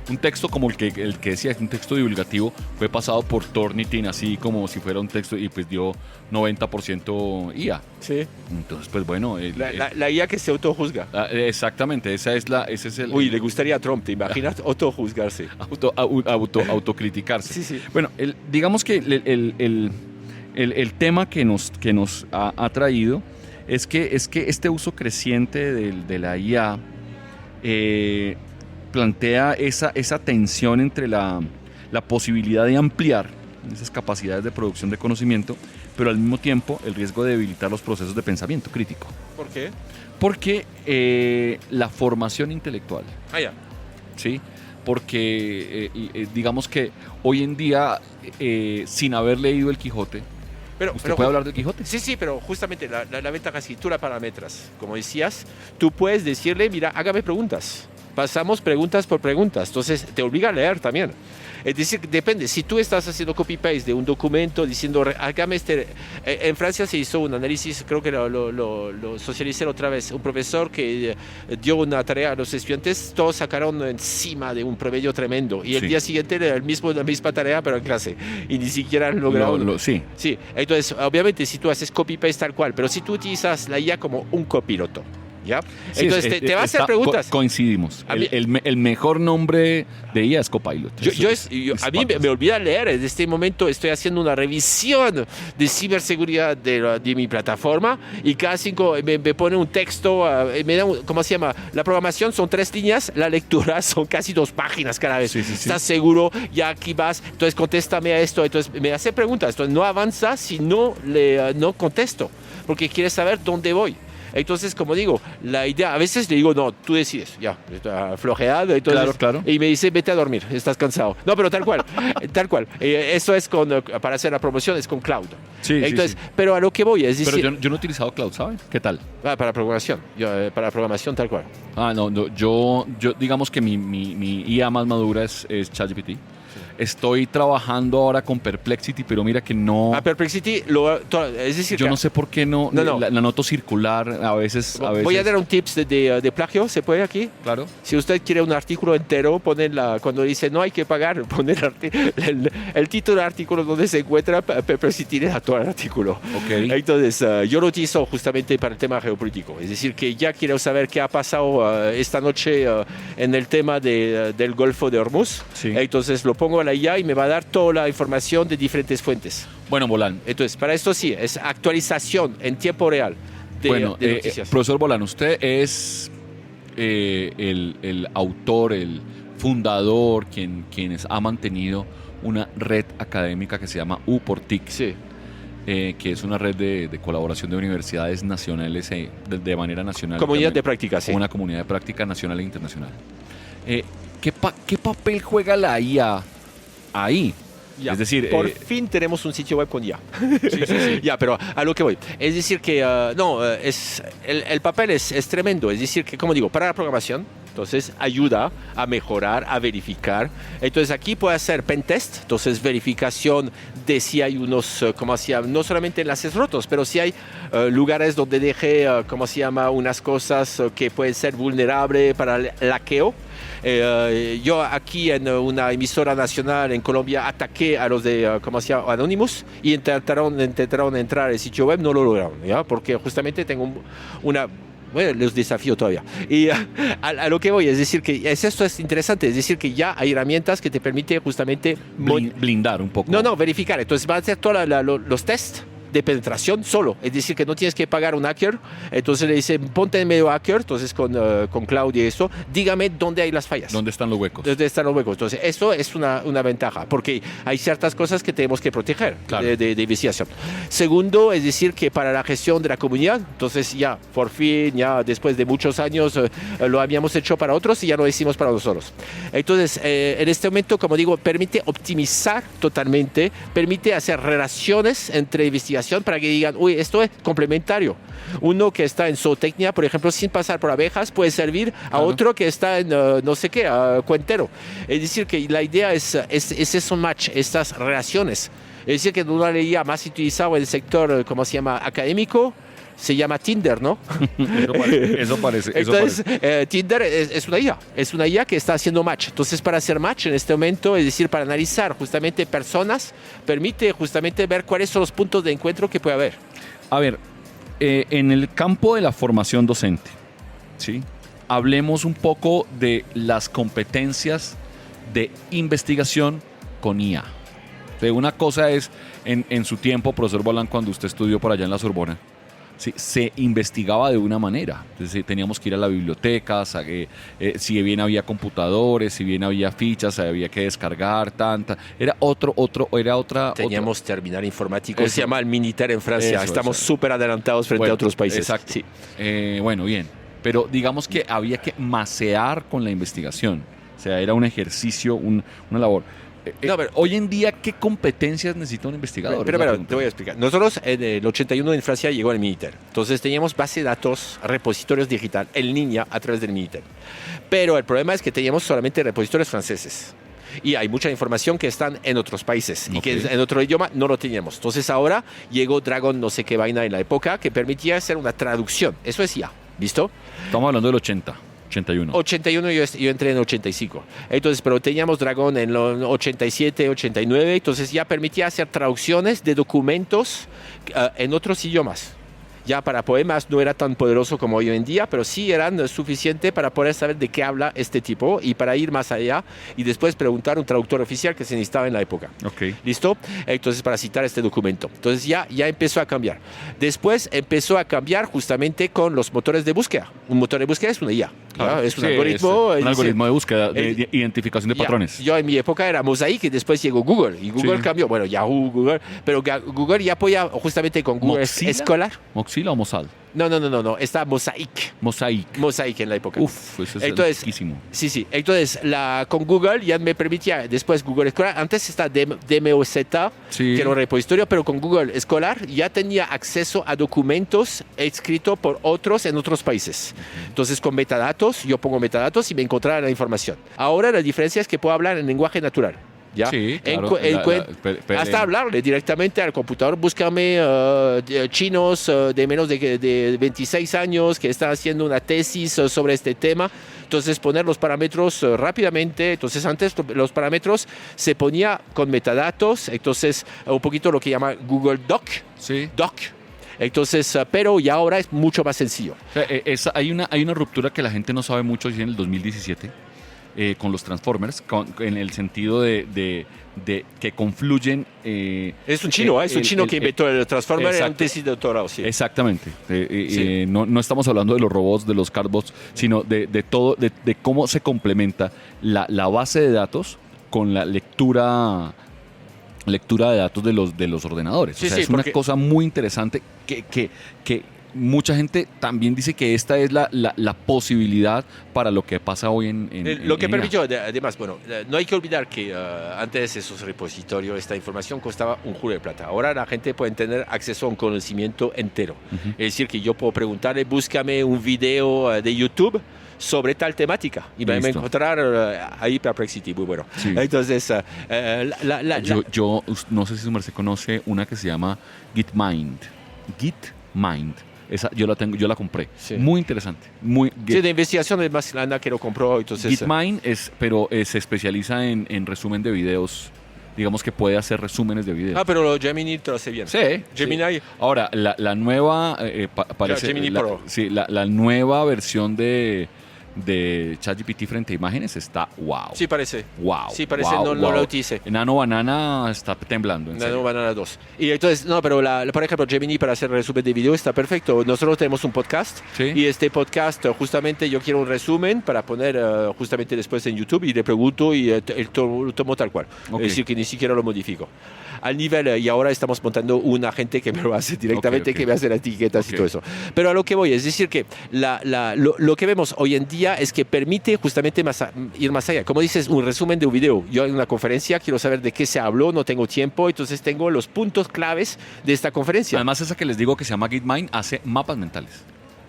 Un texto como el que decía, un texto divulgativo, fue pasado por Turnitin así como si fuera un texto y pues dio 90% IA. Sí. Entonces, pues bueno. La IA que se autojuzga. Exactamente, ese es el... Uy, le gustaría a Trump, ¿te imaginas? Autojuzgarse. Autocriticarse. Sí. Bueno, digamos que el tema que nos ha traído es que este uso creciente de la IA plantea esa tensión entre la posibilidad de ampliar esas capacidades de producción de conocimiento, pero al mismo tiempo el riesgo de debilitar los procesos de pensamiento crítico. ¿Por qué? Porque la formación intelectual, Ya. ¿sí? Porque digamos que hoy en día, sin haber leído el Quijote, ¿usted puede hablar del Quijote? Sí, pero justamente la ventaja, si tú la parametras, como decías, tú puedes decirle, mira, hágame preguntas. Pasamos preguntas por preguntas, entonces te obliga a leer también. Es decir, depende, si tú estás haciendo copy-paste de un documento diciendo, hágame en Francia se hizo un análisis, creo que lo socialicé otra vez, un profesor que dio una tarea a los estudiantes, todos sacaron encima de un promedio tremendo, y el día siguiente era la misma tarea, pero en clase, y ni siquiera lograron. Sí, entonces, obviamente, si tú haces copy-paste tal cual, pero si tú utilizas la IA como un copiloto, ¿ya? Sí, entonces te va a hacer preguntas. Coincidimos. El mejor nombre de IA es Copilot. A mí me olvida leer. En este momento estoy haciendo una revisión de ciberseguridad de mi plataforma y cada 5 me pone un texto, me da ¿cómo se llama? La programación son 3 líneas, la lectura son casi 2 páginas cada vez. Sí. ¿Estás seguro? Ya aquí vas. Entonces contéstame a esto. Entonces me hace preguntas. Entonces no avanza si no contesto, porque quiere saber dónde voy. Entonces, como digo, la idea, a veces le digo, no, tú decides, ya, está flojeado, entonces, Claro. y me dice, vete a dormir, estás cansado. No, pero tal cual, tal cual. Eso es para hacer la promoción, es con cloud. Sí, Entonces, sí. pero a lo que voy, es decir, Pero yo no he utilizado cloud, ¿saben? ¿Qué tal? para programación, para programación tal cual. No, yo digamos que mi IA más madura es ChatGPT. Estoy trabajando ahora con Perplexity, pero mira que no... Perplexity, es decir, Yo no sé por qué no. No. La noto circular a veces. Voy a dar un tips de plagio, ¿se puede aquí? Claro. Si usted quiere un artículo entero, cuando dice no hay que pagar, pone el título del artículo donde se encuentra, Perplexity tiene todo el artículo. Ok. Entonces, yo lo utilizo justamente para el tema geopolítico. Es decir, que ya quiero saber qué ha pasado esta noche en el tema del Golfo de Hormuz. Sí. Entonces, lo pongo a la IA y me va a dar toda la información de diferentes fuentes. Bueno, Bolán. Entonces, para esto sí, es actualización en tiempo real de noticias. Profesor Bolán, usted es el autor, el fundador, quienes ha mantenido una red académica que se llama U-Por-TIC, Sí. Que es una red de colaboración de universidades nacionales de manera nacional. Comunidad de también, práctica, sí. Una comunidad de práctica nacional e internacional. ¿Qué papel juega la IA ahí? Ya. Es decir, por fin tenemos un sitio web con IA. sí. Ya, pero a lo que voy. Es decir que, el papel es tremendo. Es decir que, como digo, para la programación, entonces ayuda a mejorar, a verificar. Entonces aquí puede hacer pentest, entonces verificación de si hay unos, no solamente enlaces rotos, pero si hay lugares donde deje, unas cosas que pueden ser vulnerables para el hackeo. Yo aquí en una emisora nacional en Colombia ataqué a los de Anonymous y intentaron entrar al sitio web, no lo lograron, ¿ya? Porque justamente tengo bueno, los desafío todavía. Y a lo que voy, es decir, que esto es interesante, es decir, que ya hay herramientas que te permiten justamente blindar un poco. No, verificar. Entonces van a hacer todos los tests de penetración solo, es decir, que no tienes que pagar un hacker. Entonces le dice, ponte en medio hacker, entonces con cloud y eso, dígame dónde hay las fallas. ¿Dónde están los huecos? ¿Dónde están los huecos? Entonces eso es una ventaja, porque hay ciertas cosas que tenemos que proteger, claro, de investigación. Segundo, es decir, que para la gestión de la comunidad, entonces ya, por fin, ya después de muchos años, lo habíamos hecho para otros y ya lo hicimos para nosotros. Entonces, en este momento, como digo, permite optimizar totalmente, permite hacer relaciones entre investigación para que digan, uy, esto es complementario. Uno que está en zootecnia, por ejemplo, sin pasar por abejas, puede servir a otro que está en no sé qué, cuentero. Es decir, que la idea es eso match, estas relaciones. Es decir, que una IA más utilizada en el sector, académico, se llama Tinder, ¿no? Eso parece. Entonces, Tinder es una IA que está haciendo match. Entonces, para hacer match en este momento, es decir, para analizar justamente personas, permite justamente ver cuáles son los puntos de encuentro que puede haber. A ver, en el campo de la formación docente, ¿sí? Hablemos un poco de las competencias de investigación con IA. Una cosa es, en su tiempo, profesor Bolán, cuando usted estudió por allá en la Sorbona, sí, se investigaba de una manera. Entonces, teníamos que ir a la biblioteca, si bien había computadores, si bien había fichas, había que descargar era otra. Teníamos terminal informático, Eso. se llama el Minitel en Francia. Estamos súper adelantados frente a otros países. Exacto. Sí. Bueno, bien. Pero digamos que había que macear con la investigación. O sea, era un ejercicio, una labor. Pero hoy en día, ¿qué competencias necesita un investigador? Pero te voy a explicar. Nosotros en el 81 en Francia llegó el Minitel. Entonces teníamos base de datos, repositorios digital en línea a través del Minitel. Pero el problema es que teníamos solamente repositorios franceses. Y hay mucha información que están en otros países y que en otro idioma no lo teníamos. Entonces ahora llegó Dragon no sé qué vaina en la época que permitía hacer una traducción. Eso es IA. ¿Listo? Estamos hablando del 81. 81, yo entré en 85. Entonces, pero teníamos Dragon en los 87, 89. Entonces ya permitía hacer traducciones de documentos en otros idiomas. Ya para poemas no era tan poderoso como hoy en día, pero sí eran suficiente para poder saber de qué habla este tipo y para ir más allá y después preguntar a un traductor oficial que se necesitaba en la época. Okay. ¿Listo? Entonces, para citar este documento. Entonces ya empezó a cambiar. Después empezó a cambiar justamente con los motores de búsqueda. Un motor de búsqueda es una IA. Es un algoritmo. Es un algoritmo de búsqueda, de identificación de patrones. Yo en mi época era Mosaic y después llegó Google. Y Google cambió. Bueno, Yahoo, Google. Pero Google ya apoya justamente con Google Moxila. Scholar. ¿Moxila o Mosal? No. Está Mosaic. Mosaic en la época. Uf, eso es Entonces, riquísimo. Sí. Entonces, con Google ya me permitía, después Google Escolar, antes está DMOZ, Sí. que era un repositorio, pero con Google Escolar ya tenía acceso a documentos escritos por otros en otros países. Entonces, con metadatos, yo pongo metadatos y me encontraba la información. Ahora la diferencia es que puedo hablar en lenguaje natural. ¿Ya? Sí, claro. Hasta hablarle directamente al computador, búscame chinos de menos de 26 años que están haciendo una tesis sobre este tema. Entonces poner los parámetros rápidamente. Entonces antes los parámetros se ponía con metadatos. Entonces un poquito lo que llama Google Doc. Sí. Doc. Entonces, pero ya ahora es mucho más sencillo. O sea, hay una ruptura que la gente no sabe mucho en el 2017 con los Transformers, en el sentido de que confluyen. Es un chino, que inventó el Transformer en tesis de doctorado. Sí. Exactamente. Sí. No estamos hablando de los robots, de los cardbots, sino de todo, de cómo se complementa la base de datos con la lectura de datos de los ordenadores. Sí, o sea, es una porque cosa muy interesante que mucha gente también dice que esta es la posibilidad para lo que pasa hoy lo que en permitió, además, bueno, no hay que olvidar que antes esos repositorios, esta información costaba un jugo de plata. Ahora la gente puede tener acceso a un conocimiento entero. Uh-huh. Es decir, que yo puedo preguntarle, búscame un video de YouTube sobre tal temática y me va a encontrar ahí Perplexity, muy bueno. Sí. Entonces, yo no sé si se conoce una que se llama Gitmind. Esa yo la compré. Sí. Muy interesante. Sí, de investigación es más lana que lo compró. Entonces, Gitmind se especializa en resumen de videos. Digamos que puede hacer resúmenes de videos. pero lo Gemini te lo hace bien. Sí. Gemini. Sí. Ahora, la nueva parece. Gemini Pro. Sí, la nueva versión de ChatGPT frente a imágenes está wow. Sí, parece. Wow. Sí, parece, wow, no lo utilicé. Nano Banana está temblando. Nano Banana 2. Y entonces, pero por ejemplo, Gemini para hacer resumen de video está perfecto. Nosotros tenemos un podcast. ¿Sí? Y este podcast, justamente, yo quiero un resumen para poner justamente después en YouTube y le pregunto y lo tomo tal cual. Okay. Es decir, que ni siquiera lo modifico. Al nivel, y ahora estamos montando un agente que me lo hace directamente, que me hace las etiquetas y todo eso. Pero a lo que voy, es decir, que lo que vemos hoy en día es que permite justamente ir más allá. Como dices, un resumen de un video. Yo en una conferencia quiero saber de qué se habló, no tengo tiempo, entonces tengo los puntos claves de esta conferencia. Además, esa que les digo que se llama Gitmind hace mapas mentales.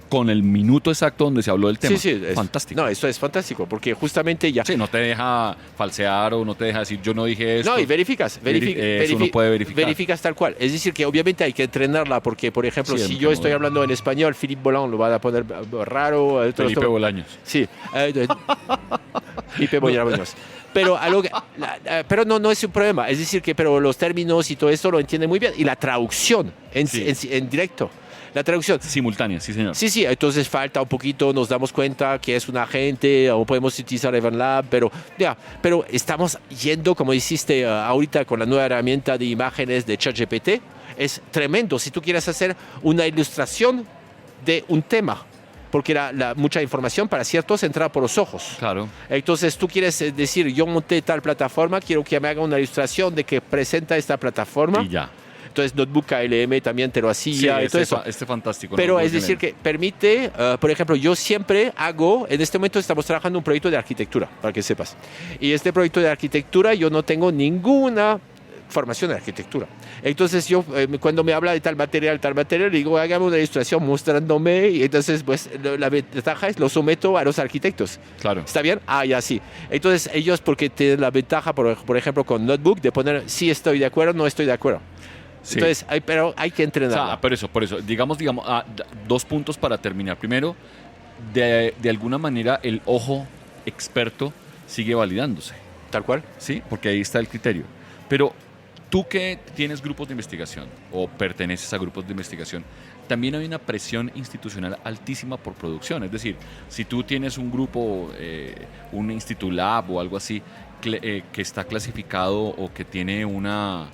Con el minuto exacto donde se habló del tema. Sí, es fantástico. No, eso es fantástico, porque justamente ya... Sí, no te deja falsear o no te deja decir, yo no dije esto. No, y verificas. Eso uno puede verificar. Verificas tal cual. Es decir, que obviamente hay que entrenarla, porque, por ejemplo, si yo estoy hablando en español, Philippe Bolan lo va a poner raro. Felipe Bolaños. Sí. Felipe Bolaños. Pero, pero no es un problema. Es decir, que pero los términos y todo esto lo entiende muy bien. Y la traducción en directo. La traducción. Simultánea, sí, señor. Sí, entonces falta un poquito, nos damos cuenta que es un agente, o podemos utilizar EvanLab, pero estamos yendo, como hiciste ahorita con la nueva herramienta de imágenes de ChatGPT, es tremendo. Si tú quieres hacer una ilustración de un tema, porque mucha información para ciertos entra por los ojos. Claro. Entonces tú quieres decir, yo monté tal plataforma, quiero que me haga una ilustración de que presenta esta plataforma. Y ya. Entonces Notebook KLM también te lo hacía. Sí, este fantástico. Pero es decir que permite, por ejemplo, yo siempre en este momento estamos trabajando un proyecto de arquitectura, para que sepas. Y este proyecto de arquitectura yo no tengo ninguna formación de arquitectura. Entonces yo cuando me habla de tal material, digo, hágame una ilustración mostrándome, y entonces pues la ventaja es lo someto a los arquitectos. Claro. ¿Está bien? Ya sí. Entonces ellos, porque tienen la ventaja, por ejemplo, con Notebook, de poner sí estoy de acuerdo, no estoy de acuerdo. Sí. Entonces, pero hay que entrenarla. Por eso, digamos, dos puntos para terminar. Primero, de alguna manera el ojo experto sigue validándose. Tal cual. Sí, porque ahí está el criterio. Pero tú que tienes grupos de investigación o perteneces a grupos de investigación, también hay una presión institucional altísima por producción. Es decir, si tú tienes un grupo, un Institulab o algo así, que está clasificado o que tiene una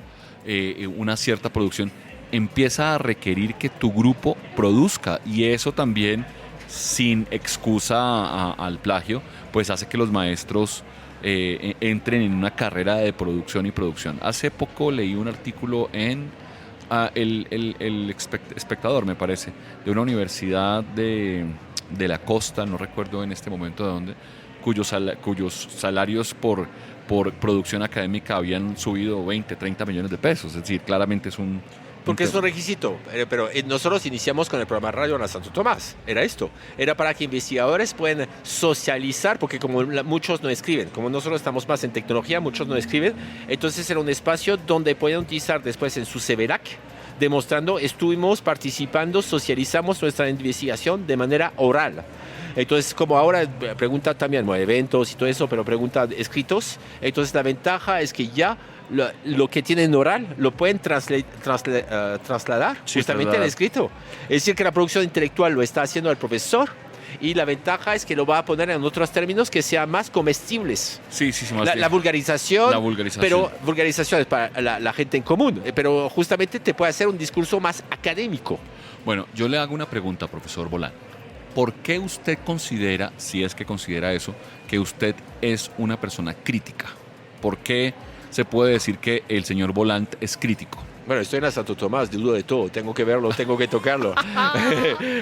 cierta producción, empieza a requerir que tu grupo produzca, y eso también, sin excusa al plagio, pues hace que los maestros entren en una carrera de producción y producción. Hace poco leí un artículo en espectador, me parece, de una universidad de la costa, no recuerdo en este momento de dónde, cuyos salarios por producción académica habían subido 20, 30 millones de pesos. Es decir, claramente es un... Porque es un requisito, pero nosotros iniciamos con el programa Radio Ana Santo Tomás, era esto, era para que investigadores puedan socializar, porque como muchos no escriben, como nosotros estamos más en tecnología, muchos no escriben, entonces era un espacio donde pueden utilizar después en su CVRAC, demostrando, estuvimos participando, socializamos nuestra investigación de manera oral. Entonces, como ahora pregunta también, bueno, eventos y todo eso, pero pregunta escritos, entonces la ventaja es que ya lo que tienen oral lo pueden trasladar justamente al escrito. Es decir, que la producción intelectual lo está haciendo el profesor y la ventaja es que lo va a poner en otros términos que sean más comestibles. Sí, más la vulgarización, pero vulgarización es para la gente en común, pero justamente te puede hacer un discurso más académico. Bueno, yo le hago una pregunta, profesor Bolán. ¿Por qué usted considera, si es que considera eso, que usted es una persona crítica? ¿Por qué se puede decir que el señor Volant es crítico? Bueno, estoy en Santo Tomás, dudo de todo, tengo que verlo, tengo que tocarlo.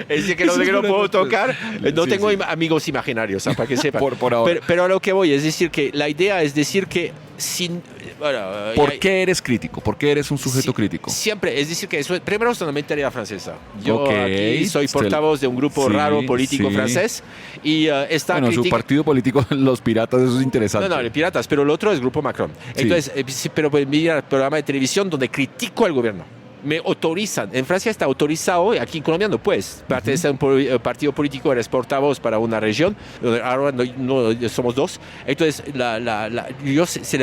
Es decir, que no puedo tocar, no tengo amigos imaginarios, para que sepan. Por ahora. Pero a lo que voy, es decir, que la idea es decir que ¿Por qué eres crítico? ¿Por qué eres un sujeto crítico? Siempre, es decir, que primero es una mentalidad francesa. Yo aquí soy portavoz de un grupo raro político francés y está su partido político, los piratas, eso es interesante. No, los piratas, pero el otro es Grupo Macron. Entonces, pero mira el programa de televisión donde critico al gobierno. Me autorizan. En Francia está autorizado, aquí en Colombia no puedes. Pertenecer a un partido político, eres portavoz para una región, ahora no somos dos. Entonces,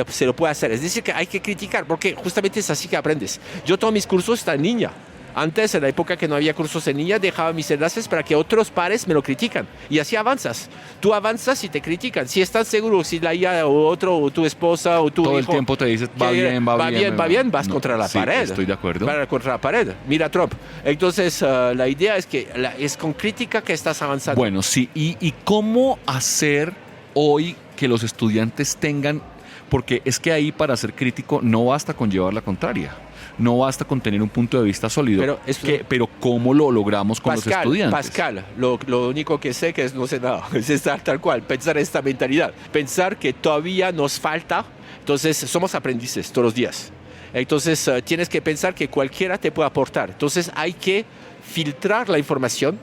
se lo puede hacer. Es decir, que hay que criticar, porque justamente es así que aprendes. Yo todos mis cursos están en línea. Antes, en la época que no había cursos en línea, dejaba mis enlaces para que otros pares me lo critican. Y así avanzas. Tú avanzas y te critican. Si estás seguro, si la IA o otro, o tu esposa, o tu hijo... Todo el tiempo te dices, va bien, vas contra la pared. Estoy de acuerdo. Contra la pared. Mira Trump. Entonces, la idea es que es con crítica que estás avanzando. Bueno, sí. ¿Y cómo hacer hoy que los estudiantes tengan... Porque es que ahí para ser crítico no basta con llevar la contraria. No basta con tener un punto de vista sólido, pero ¿cómo lo logramos con los estudiantes? Pascal, lo único que sé que no sé nada, es estar tal cual, pensar esta mentalidad, pensar que todavía nos falta, entonces somos aprendices todos los días, entonces tienes que pensar que cualquiera te puede aportar, entonces hay que filtrar la información,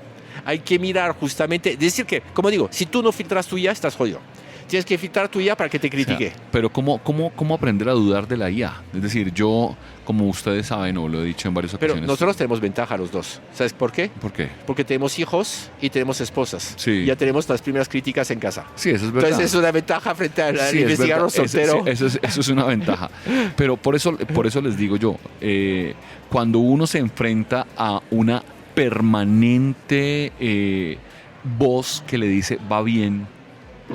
hay que mirar justamente, decir que, como digo, si tú no filtras tu IA, estás jodido. Tienes que filtrar tu IA para que te critique. O sea, pero ¿cómo aprender a dudar de la IA? Es decir, yo, como ustedes saben, o lo he dicho en varias ocasiones... Pero nosotros tenemos ventaja los dos. ¿Sabes por qué? ¿Por qué? Porque tenemos hijos y tenemos esposas. Sí. Ya tenemos las primeras críticas en casa. Sí, eso es verdad. Entonces es una ventaja frente al investigador soltero. Eso es una ventaja. Pero por eso les digo yo, cuando uno se enfrenta a una permanente voz que le dice, va bien,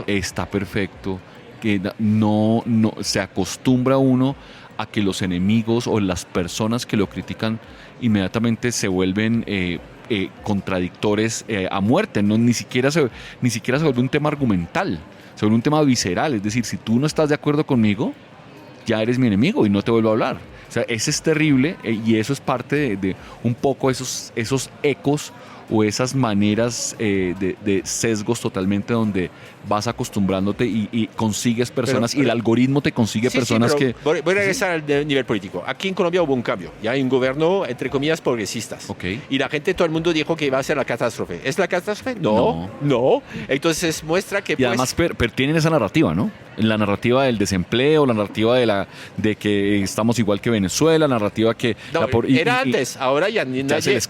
está perfecto, que no se acostumbra uno a que los enemigos o las personas que lo critican inmediatamente se vuelven contradictores a muerte, ni siquiera se vuelve un tema argumental, se vuelve un tema visceral, es decir, si tú no estás de acuerdo conmigo, ya eres mi enemigo y no te vuelvo a hablar. O sea, eso es terrible y eso es parte de un poco esos ecos o esas maneras de sesgos totalmente donde vas acostumbrándote y consigues personas y el algoritmo te consigue personas que... Voy a regresar al nivel político. Aquí en Colombia hubo un cambio. Ya hay un gobierno, entre comillas, progresistas. Okay. Y la gente, todo el mundo dijo que iba a ser la catástrofe. ¿Es la catástrofe? No. Entonces muestra que... Y además tienen esa narrativa, ¿no? La narrativa del desempleo, la narrativa de que estamos igual que Venezuela, la narrativa que... era antes, ahora ya nadie... Se les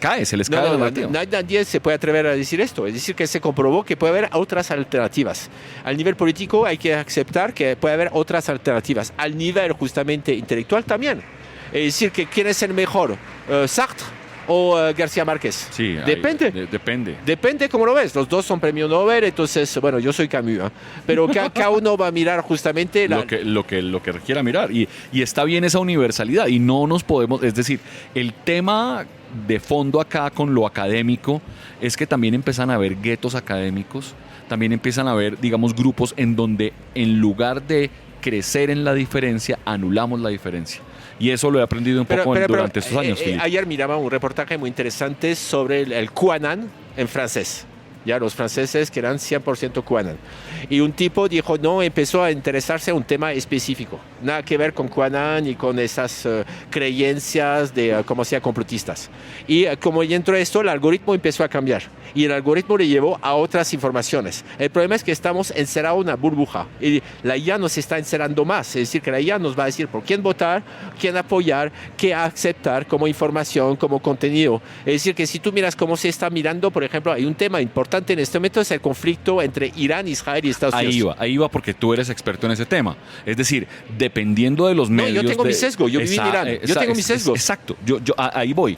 cae la narrativa. Nadie se puede atrever a decir esto. Es decir, que se comprobó que puede haber otras alternativas. Al nivel político hay que aceptar que puede haber otras alternativas. Al nivel justamente intelectual también. Es decir, que ¿quién es el mejor? ¿Sartre o García Márquez? Sí, depende. Depende cómo lo ves. Los dos son premio Nobel, entonces, bueno, yo soy Camus, pero cada uno va a mirar justamente lo que requiera mirar. Y está bien esa universalidad y no nos podemos, es decir, el tema de fondo acá con lo académico es que también empiezan a haber guetos académicos, también empiezan a haber, digamos, grupos en donde en lugar de crecer en la diferencia, anulamos la diferencia. Y eso lo he aprendido un poco durante estos años, Philippe. Ayer miraba un reportaje muy interesante sobre el QAnon en francés. Ya los franceses que eran 100% QAnon. Y un tipo dijo, no, empezó a interesarse en un tema específico. Nada que ver con QAnon y con esas creencias de, como sea, complotistas. Y como dentro de esto, el algoritmo empezó a cambiar. Y el algoritmo le llevó a otras informaciones. El problema es que estamos encerrados en una burbuja. Y la IA nos está encerrando más. Es decir, que la IA nos va a decir por quién votar, quién apoyar, qué aceptar como información, como contenido. Es decir, que si tú miras cómo se está mirando, por ejemplo, hay un tema importante en este momento, es el conflicto entre Irán, Israel y Estados Unidos. Ahí va porque tú eres experto en ese tema. Es decir, dependiendo de los medios... yo tengo mi sesgo, yo viví en Irán, yo tengo mis sesgos. Exacto, ahí voy.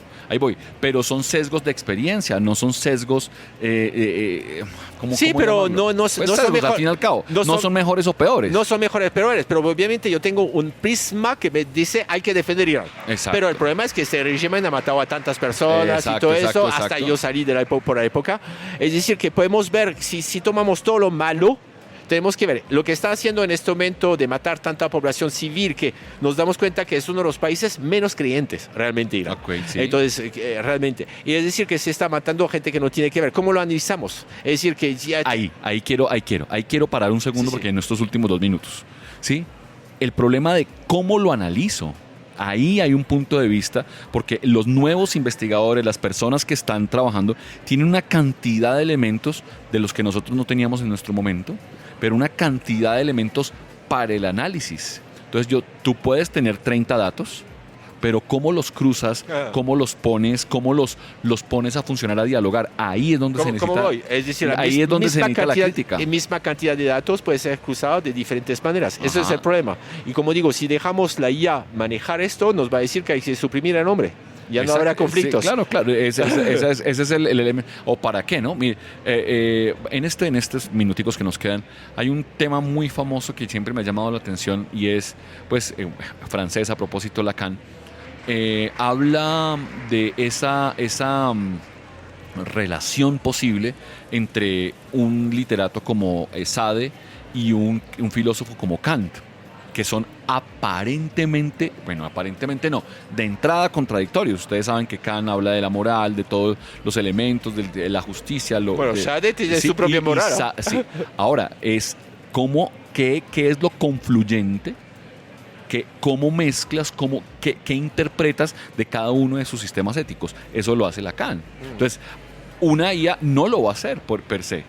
Pero son sesgos de experiencia, no son sesgos... sí, pero no son mejores. Al fin y al cabo, no son mejores o peores. No son mejores o peores, pero obviamente yo tengo un prisma que me dice hay que defender Irán. Exacto. Pero el problema es que este régimen ha matado a tantas personas y todo eso, hasta yo salí de por la época. Es decir, que podemos ver, si tomamos todo lo malo, tenemos que ver lo que está haciendo en este momento de matar tanta población civil, que nos damos cuenta que es uno de los países menos creyentes realmente Irán. Okay, sí. Entonces, realmente. Y es decir, que se está matando gente que no tiene que ver. ¿Cómo lo analizamos? Es decir, que ya... Ahí quiero parar un segundo porque en estos últimos 2 minutos, ¿sí? El problema de cómo lo analizo. Ahí hay un punto de vista, porque los nuevos investigadores, las personas que están trabajando, tienen una cantidad de elementos de los que nosotros no teníamos en nuestro momento, pero una cantidad de elementos para el análisis. Entonces tú puedes tener 30 datos, pero cómo los cruzas, cómo los pones, cómo los pones a funcionar, a dialogar, ahí es donde se necesita. ¿Cómo voy? Es decir, ahí es donde se necesita la crítica. La misma cantidad de datos puede ser cruzado de diferentes maneras. Eso es el problema. Y como digo, si dejamos la IA manejar esto, nos va a decir que hay que suprimir al hombre. Ya no habrá conflictos. Sí, claro. Ese es el elemento. ¿O para qué, no? Mire, en estos minuticos que nos quedan, hay un tema muy famoso que siempre me ha llamado la atención y es, pues, francés, a propósito, Lacan. Habla de esa relación posible entre un literato como Sade y un filósofo como Kant, que son aparentemente no, de entrada contradictorios. Ustedes saben que Kant habla de la moral, de todos los elementos, de la justicia. Sade tiene su propia moral. Sí. Ahora, es qué es lo confluyente, cómo mezclas, qué interpretas de cada uno de sus sistemas éticos. Eso lo hace Lacan. Entonces, una IA no lo va a hacer per se.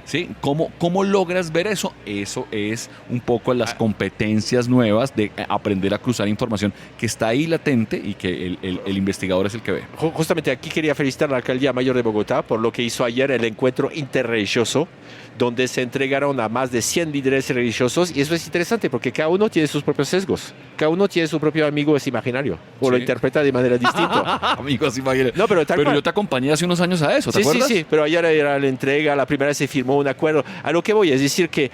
¿Sí? ¿Cómo logras ver eso? Eso es un poco las competencias nuevas de aprender a cruzar información que está ahí latente y que el investigador es el que ve. Justamente aquí quería felicitar a la Alcaldía Mayor de Bogotá por lo que hizo ayer el encuentro interreligioso, donde se entregaron a más de 100 líderes religiosos, y eso es interesante porque cada uno tiene sus propios sesgos, cada uno tiene su propio amigo imaginario, o lo interpreta de manera distinta. Amigos imaginarios. No, pero yo te acompañé hace unos años a eso, ¿te acuerdas? Sí, pero ayer era la entrega, la primera vez se firmó un acuerdo. A lo que voy es decir que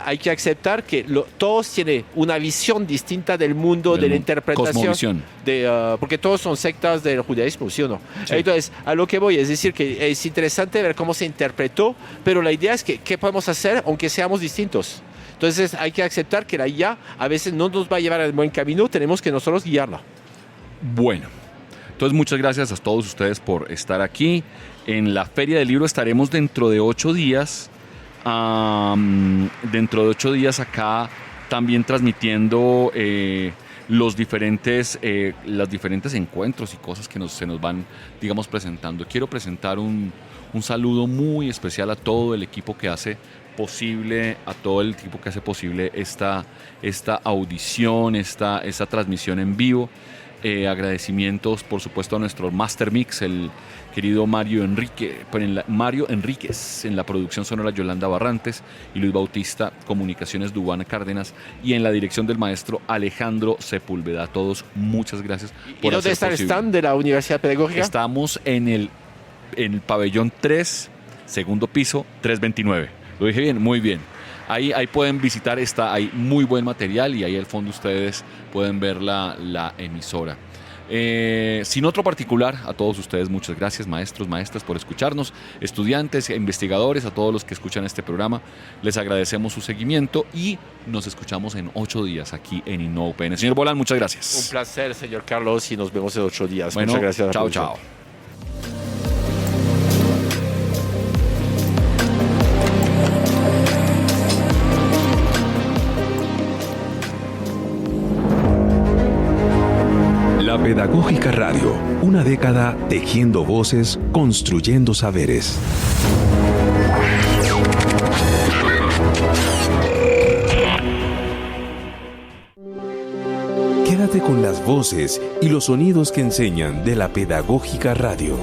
hay que aceptar que todos tienen una visión distinta del mundo, de la interpretación. Cosmovisión. Porque todos son sectas del judaísmo, ¿sí o no? Sí. Entonces, a lo que voy es decir que es interesante ver cómo se interpretó, pero la idea es que qué podemos hacer aunque seamos distintos. Entonces hay que aceptar que la IA a veces no nos va a llevar al buen camino, tenemos que nosotros guiarla. Bueno, entonces muchas gracias a todos ustedes por estar aquí. En la Feria del Libro estaremos dentro de 8 días. Acá también transmitiendo los diferentes encuentros y cosas que se nos van, digamos, presentando. Quiero presentar un saludo muy especial a todo el equipo que hace posible, esta audición, esta transmisión en vivo. Agradecimientos, por supuesto, a nuestro Master Mix, el querido Mario Enríquez, en la producción sonora Yolanda Barrantes y Luis Bautista, Comunicaciones Dubana Cárdenas, y en la dirección del maestro Alejandro Sepúlveda. A todos, muchas gracias por ¿Y dónde está el stand de la Universidad Pedagógica? Estamos en el pabellón 3, segundo piso, 329. ¿Lo dije bien? Muy bien. Ahí pueden visitar, hay muy buen material y ahí al fondo ustedes pueden ver la emisora. Sin otro particular, a todos ustedes muchas gracias, maestros, maestras, por escucharnos, estudiantes, investigadores, a todos los que escuchan este programa, les agradecemos su seguimiento y nos escuchamos en 8 días aquí en Innova UPN. Señor Bolán, muchas gracias. Un placer, señor Carlos, y nos vemos en 8 días. Bueno, muchas gracias. Chao, chao. La Pedagógica Radio, una década tejiendo voces, construyendo saberes. Quédate con las voces y los sonidos que enseñan de la Pedagógica Radio.